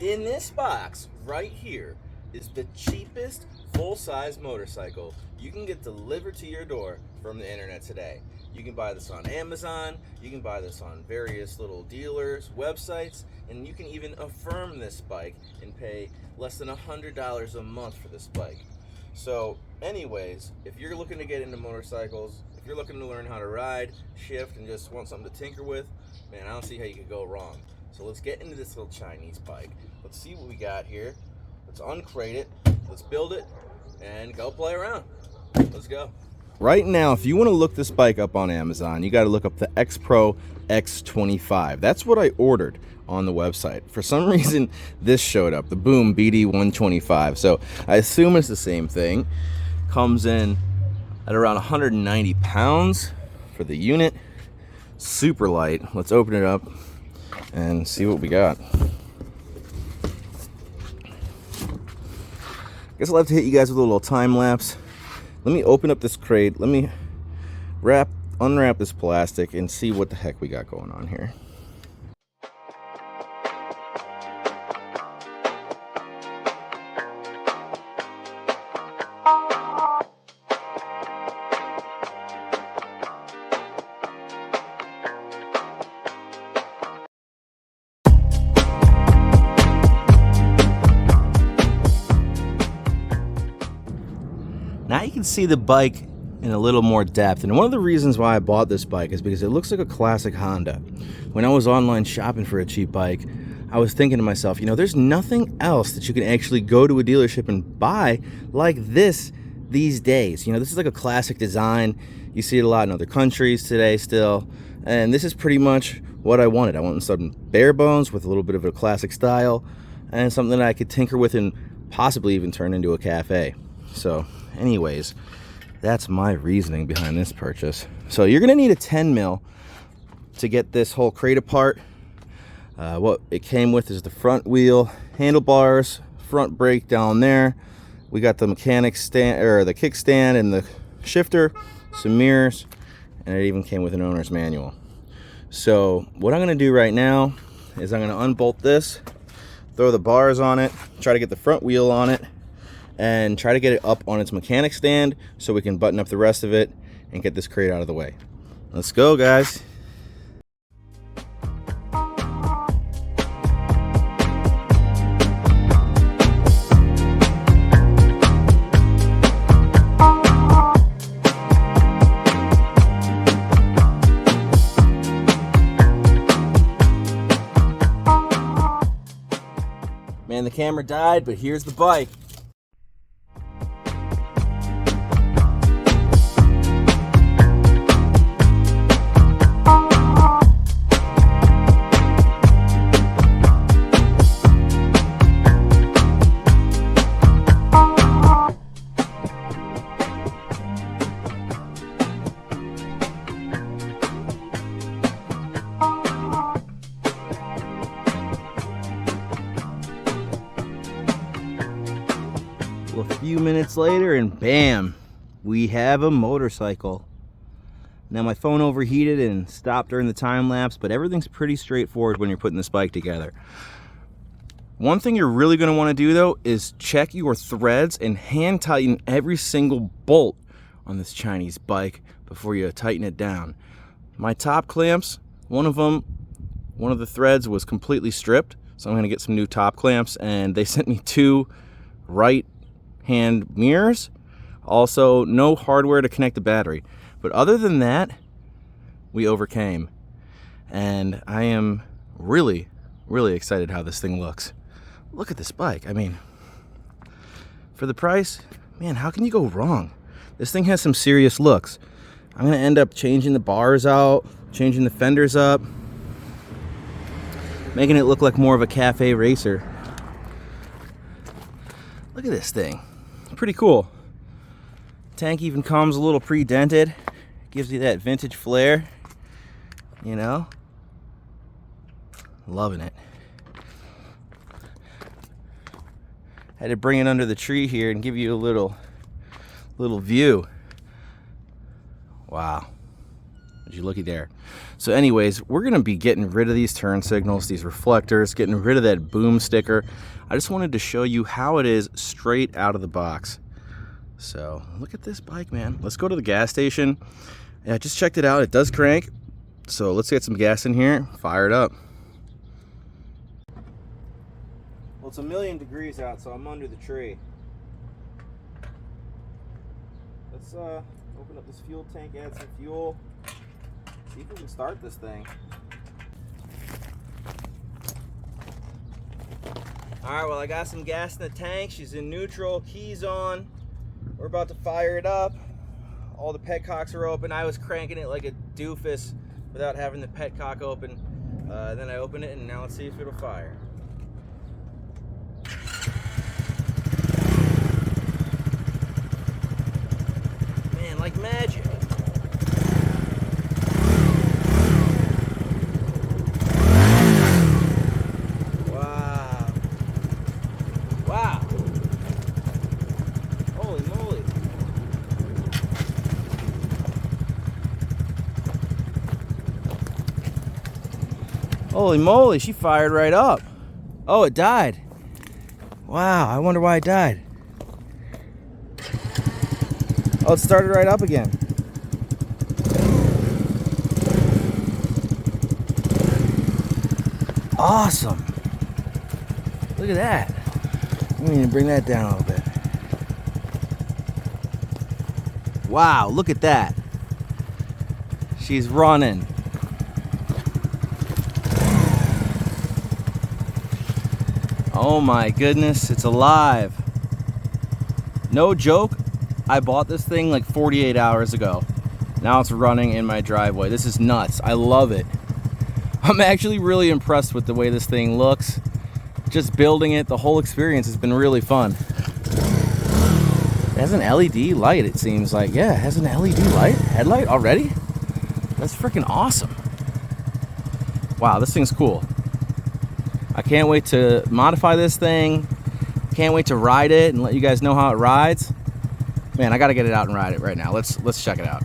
In this box right here is the cheapest full-size motorcycle you can get delivered to your door from the internet today. You can buy this on Amazon, you can buy this on various little dealers, websites, and you can even affirm this bike and pay less than $100 a month for this bike. So anyways, if you're looking to get into motorcycles, if you're looking to learn how to ride, shift, and just want something to tinker with, man, I don't see how you could go wrong. So let's get into this little Chinese bike. Let's see what we got here. Let's uncrate it, let's build it, and go play around. Let's go. Right now, if you want to look this bike up on Amazon, you got to look up the X-Pro X25. That's what I ordered on the website. For some reason, this showed up, the Boom BD125. So I assume it's the same thing. Comes in at around 190 pounds for the unit. Super light. Let's open it up and see what we got. Guess I'll have to hit you guys with a little time lapse. Let me open up this crate. Let me unwrap this plastic and see what the heck we got going on here. Now you can see the bike in a little more depth, and one of the reasons why I bought this bike is because it looks like a classic Honda. When I was online shopping for a cheap bike, I was thinking to myself, you know, there's nothing else that you can actually go to a dealership and buy like this these days. You know, this is like a classic design. You see it a lot in other countries today still, and this is pretty much what I wanted. I wanted something bare bones with a little bit of a classic style and something that I could tinker with and possibly even turn into a cafe. So anyways, that's my reasoning behind this purchase. So you're gonna need a 10 mil to get this whole crate apart. What it came with is the front wheel, handlebars, front brake down there. We got the mechanic stand, or the kickstand, and the shifter, some mirrors, and it even came with an owner's manual. So what I'm gonna do right now is I'm gonna unbolt this, throw the bars on it, try to get the front wheel on it, and try to get it up on its mechanic stand so we can button up the rest of it and get this crate out of the way. Let's go, guys. Man, the camera died, but here's the bike. A few minutes later, and bam, we have a motorcycle. Now my phone overheated and stopped during the time lapse, but everything's pretty straightforward when you're putting this bike together. One thing you're really going to want to do though is check your threads and hand tighten every single bolt on this Chinese bike before you tighten it down. My top clamps, one of the threads was completely stripped, so I'm going to get some new top clamps, and they sent me 2 right hand mirrors. Also, no hardware to connect the battery. But other than that, we overcame. And I am really, really excited how this thing looks. Look at this bike. I mean, for the price, man, how can you go wrong? This thing has some serious looks. I'm going to end up changing the bars out, changing the fenders up, making it look like more of a cafe racer. Look at this thing. Pretty cool. Tank even comes a little pre-dented. Gives you that vintage flair. You know? Loving it. Had to bring it under the tree here and give you a little view. Wow. Would you looky there. So anyways, we're gonna be getting rid of these turn signals, these reflectors, getting rid of that boom sticker. I just wanted to show you how it is straight out of the box. So look at this bike, man. Let's go to the gas station. Yeah, I just checked it out. It does crank. So let's get some gas in here, fire it up. Well, it's 1,000,000 degrees out, so I'm under the tree. Let's open up this fuel tank, add some fuel, see if we can start this thing. All right, well, I got some gas in the tank. She's in neutral, keys on. We're about to fire it up. All the petcocks are open. I was cranking it like a doofus without having the petcock open. Then I open it, and now let's see if it'll fire. Man, like magic. Wow. Wow. Holy moly. Holy moly, she fired right up. Oh, it died. Wow, I wonder why it died. Oh, it started right up again. Awesome. Look at that. Let me bring that down a little bit. Wow, look at that. She's running. Oh my goodness, it's alive. No joke, I bought this thing like 48 hours ago. Now it's running in my driveway. This is nuts. I love it. I'm actually really impressed with the way this thing looks. Just building it, the whole experience has been really fun. It has an LED light, it seems like. Yeah, it has an LED light, headlight already? That's freaking awesome. Wow, this thing's cool. I can't wait to modify this thing. Can't wait to ride it and let you guys know how it rides. Man, I gotta get it out and ride it right now. Let's check it out.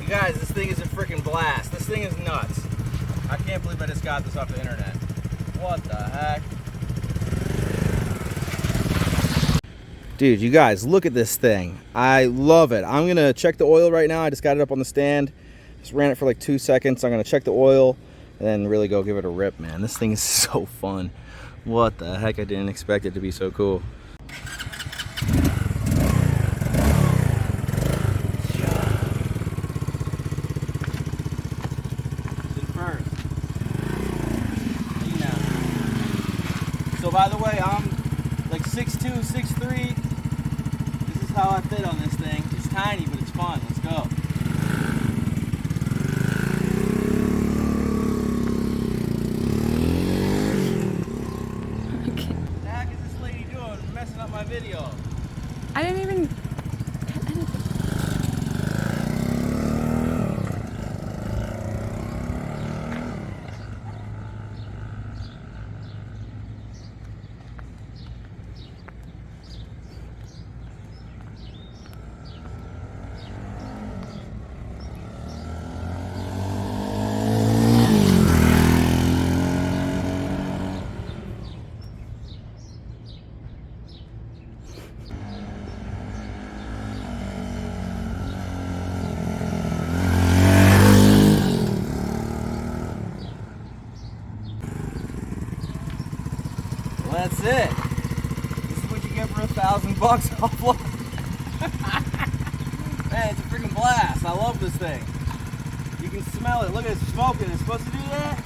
You guys, this thing is a freaking blast. This thing is nuts. I can't believe I just got this off the internet. What the heck? Dude, you guys, look at this thing. I love it. I'm gonna check the oil right now. I just got it up on the stand. Just ran it for like 2 seconds. I'm gonna check the oil and then really go give it a rip, man. This thing is so fun. What the heck? I didn't expect it to be so cool. So by the way, I'm like 6'2", 6'3". This is how I fit on this thing. It's tiny, but it's fun. Let's go. Okay. What the heck is this lady doing? Messing up my video. I didn't even... That's it. This is what you get for $1,000 offload. Man, it's a freaking blast. I love this thing. You can smell it. Look at it smoking. It's supposed to do that?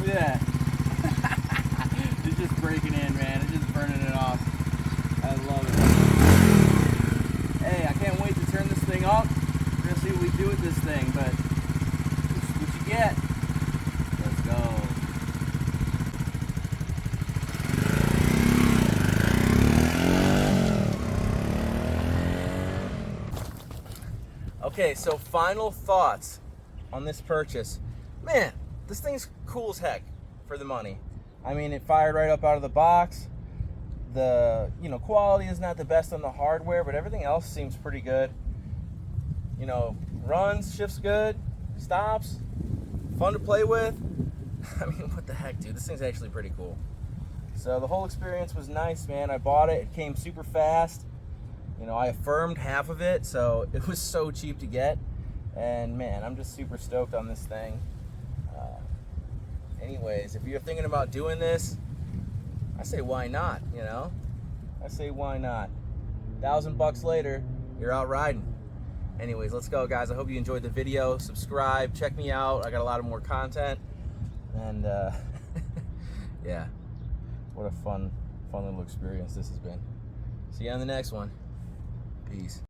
Look at that. It's just breaking in, man. It's just burning it off. I love it. Hey, I can't wait to turn this thing up. We're going to see what we do with this thing, but this is what you get. Let's go. Okay, so final thoughts on this purchase. Man, this thing's cool as heck for the money. I mean, it fired right up out of the box. The, quality is not the best on the hardware, but everything else seems pretty good. Runs, shifts good, stops, fun to play with. I mean, what the heck, dude? This thing's actually pretty cool. So the whole experience was nice, man. I bought it. It came super fast. I affirmed half of it, so it was so cheap to get. And man, I'm just super stoked on this thing. Anyways, if you're thinking about doing this, I say why not, I say why not. $1,000 later, you're out riding. Anyways, let's go, guys. I hope you enjoyed the video. Subscribe, check me out. I got a lot of more content. And yeah, what a fun little experience this has been. See you on the next one. Peace.